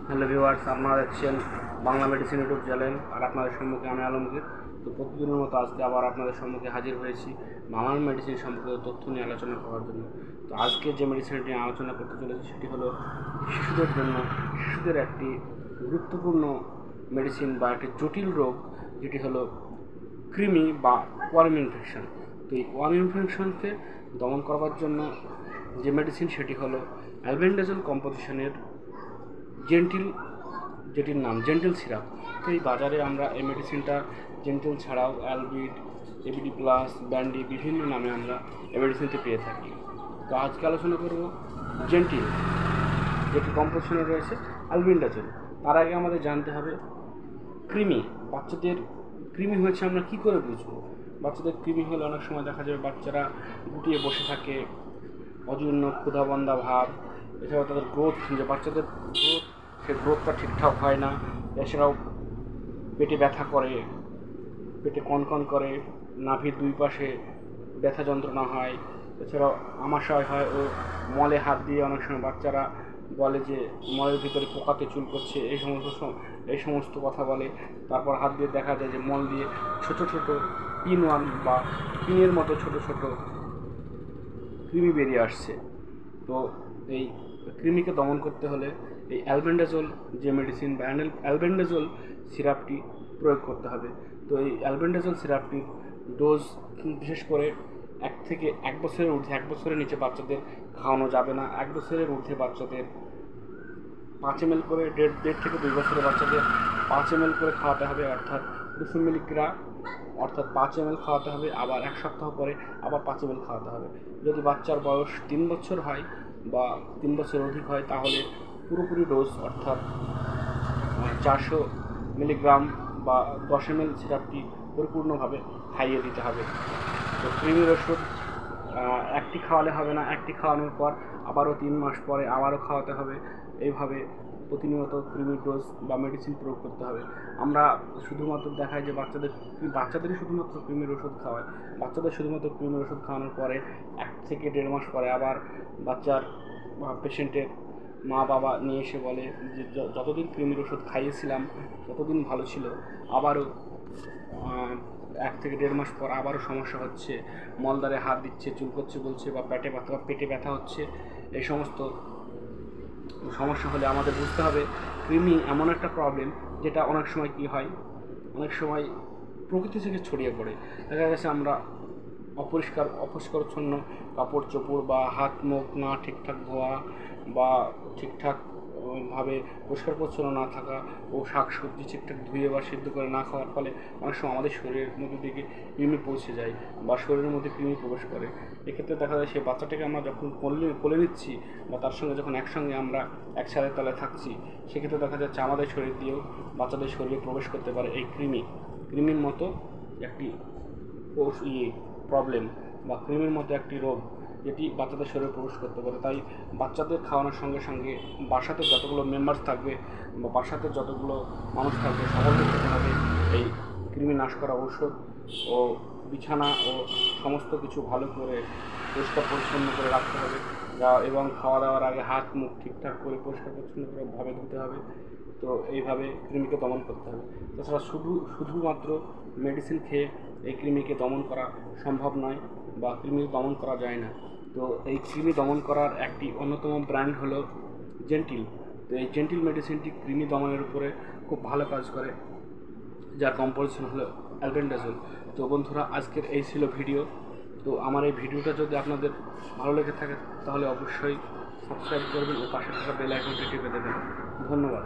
Hello viewers, আপনারা দেখছেন Bangla medicine YouTube channel. আর আপনাদের সম্মুখে আমি আলমগীর। তো প্রতিদিনের মতো আজকে আবার আপনাদের সম্মুখে হাজির হয়েছি বাংলা মেডিসিন সম্পর্কিত তথ্য নিয়ে আলোচনা করার জন্য। তো আজকে যে মেডিসিনটি নিয়ে আলোচনা করতে চলেছি সেটি হলো শিশুদের জন্য, শিশুদের একটি গুরুত্বপূর্ণ মেডিসিন বা একটি জটিল রোগ, যেটি হলো কৃমি বা ওয়ার্ম ইনফেকশন। তো এই ওয়ার্ম ইনফেকশনকে দমন করবার জন্য যে মেডিসিন সেটি হলো অ্যালবেন্ডাজোল কম্পোজিশনের জেন্টিল, যেটির নাম জেন্টিল সিরাপ। তো এই বাজারে আমরা এই মেডিসিনটা জেন্টিল ছাড়াও অ্যালবিড, এবিডি প্লাস, ব্যান্ডি বিভিন্ন নামে আমরা এই মেডিসিনটি পেয়ে থাকি। তো আজকে আলোচনা করব জেন্টিল, যেটি কম্পোজিশনে রয়েছে অ্যালবেন্ডাজোল। তার আগে আমাদের জানতে হবে কৃমি। বাচ্চাদের কৃমি হয়েছে আমরা কি করে বুঝবো? বাচ্চাদের কৃমি হলে অনেক সময় দেখা যাবে বাচ্চারা গুটিয়ে বসে থাকে, অজীর্ণ ক্ষুধাবন্ধা ভাব, এছাড়াও তাদের গ্রোথ, যে বাচ্চাদের গ্রোথ, সেই গ্রোথটা ঠিকঠাক হয় না। এছাড়াও পেটে ব্যথা করে, পেটে কনকন করে, নাভির দুই পাশে ব্যথা যন্ত্রণা হয়। এছাড়াও আমাশয় হয় ও মলে হাত দিয়ে অনেক সময় বাচ্চারা বলে যে মলের ভিতরে পোকাতে চুল করছে, এই সমস্ত কথা বলে। তারপর হাত দিয়ে দেখা যায় যে মল দিয়ে ছোট ছোট পিনওয়ান বা পিনের মতো ছোট ছোট কৃমি বেরিয়ে আসছে। তো এই কৃমিকে দমন করতে হলে এই অ্যালবেন্ডাজোল যে মেডিসিন বা অ্যালবেন্ডাজোল সিরাপটি প্রয়োগ করতে হবে। তো এই অ্যালবেন্ডাজোল সিরাপটির ডোজ বিশেষ করে 1 থেকে 1 বছরের ঊর্ধ্বে, 1 বছরের নিচে বাচ্চাদের খাওয়ানো যাবে না। 1 বছরের ঊর্ধ্বে বাচ্চাদের 5 ml করে, 1.5 থেকে 2 বছরের বাচ্চাদের 5 ml করে খাওয়াতে হবে, অর্থাৎ 200 মিলিগ্রাম, অর্থাৎ 5 ml খাওয়াতে হবে। আবার 1 সপ্তাহ পরে আবার 5 ml খাওয়াতে হবে। যদি বাচ্চার বয়স 3 বছর হয় বা 3 বছরের অধিক হয় তাহলে পুরোপুরি ডোজ, অর্থাৎ 400 মিলিগ্রাম বা 10 ml সিরাপটি পরিপূর্ণভাবে খাইয়ে দিতে হবে। তো কৃমির ওষুধ একটি খাওয়ালে হবে না, একটি খাওয়ানোর পর আবারও 3 মাস পরে আবারও খাওয়াতে হবে। এইভাবে প্রতিনিয়ত কৃমির ডোজ বা মেডিসিন প্রয়োগ করতে হবে। আমরা শুধুমাত্র দেখাই যে বাচ্চাদেরই শুধুমাত্র কৃমির ওষুধ খাওয়ায়। বাচ্চাদের শুধুমাত্র কৃমির ওষুধ খাওয়ানোর পরে 1 থেকে 1.5 মাস পরে আবার বাচ্চার বা পেশেন্টের মা বাবা নিয়ে এসে বলে যে যতদিন কৃমির ওষুধ খাইয়েছিলাম ততদিন ভালো ছিল, আবারও 1 থেকে 1.5 মাস পর আবারও সমস্যা হচ্ছে, মলদ্বারে হাত দিচ্ছে, চুল করছে বলছে, বা পেটে ব্যথা হচ্ছে। এই সমস্ত সমস্যা হলে আমাদের বুঝতে হবে কৃমি এমন একটা প্রবলেম যেটা অনেক সময় কী হয়, অনেক সময় প্রকৃতি থেকে ছড়িয়ে পড়ে। দেখা গেছে আমরা অপরিষ্কারচ্ছন্ন কাপড় চোপড় বা হাত মুখ না ঠিকঠাক ধোয়া বা ঠিকঠাক ভাবে পরিষ্কার পরিচ্ছন্ন না থাকা ও শাকসবজি ঠিকঠাক ধুয়ে বা সিদ্ধ করে না খাওয়ার ফলে অনেক সময় আমাদের শরীরের মধ্যে দিকে কৃমি পৌঁছে যায় বা শরীরের মধ্যে কৃমি প্রবেশ করে। এক্ষেত্রে দেখা যায় সেই বাচ্চাটাকে আমরা যখন কোলে নিচ্ছি বা তার সঙ্গে যখন একসঙ্গে আমরা এক ছাদের তলায় থাকছি, সেক্ষেত্রে দেখা যাচ্ছে আমাদের শরীর দিয়েও বাচ্চাদের শরীরে প্রবেশ করতে পারে এই কৃমির মতো একটি প্রবলেম বা কৃমির মতো একটি রোগ, যেটি বাচ্চাদের শরীরে প্রবেশ করতে পারে। তাই বাচ্চাদের খাওয়ানোর সঙ্গে সঙ্গে বাসাতে যতগুলো মেম্বার্স থাকবে বা বাসাতে যতগুলো মানুষ থাকবে সকলকে খেতে হবে এই কৃমি নাশ করা ঔষধ, ও বিছানা ও সমস্ত কিছু ভালো করে পরিষ্কার পরিচ্ছন্ন করে রাখতে হবে, এবং খাওয়া দাওয়ার আগে হাত মুখ ঠিকঠাক করে পরিষ্কার পরিচ্ছন্ন করে ভাবে ধুতে হবে। তো এইভাবে কৃমিকে দমন করতে হবে। তাছাড়া শুধুমাত্র মেডিসিন খেয়ে এই কৃমিকে দমন করা সম্ভব নয় বা কৃমি দমন করা যায় না। তো এই কৃমি দমন করার একটি অন্যতম ব্র্যান্ড হলো জেন্টিল। তো এই জেন্টিল মেডিসিনটি কৃমি দমনের উপরে খুব ভালো কাজ করে, যার কম্পোজিশন হলো অ্যালবেন্ডাজোল। তো বন্ধুরা, আজকের এই ছিল ভিডিও। তো আমার এই ভিডিওটা যদি আপনাদের ভালো লেগে থাকে তাহলে অবশ্যই সাবস্ক্রাইব করবেন ও পাশে থাকা বেল আইকনটি টিপে দেবেন। ধন্যবাদ।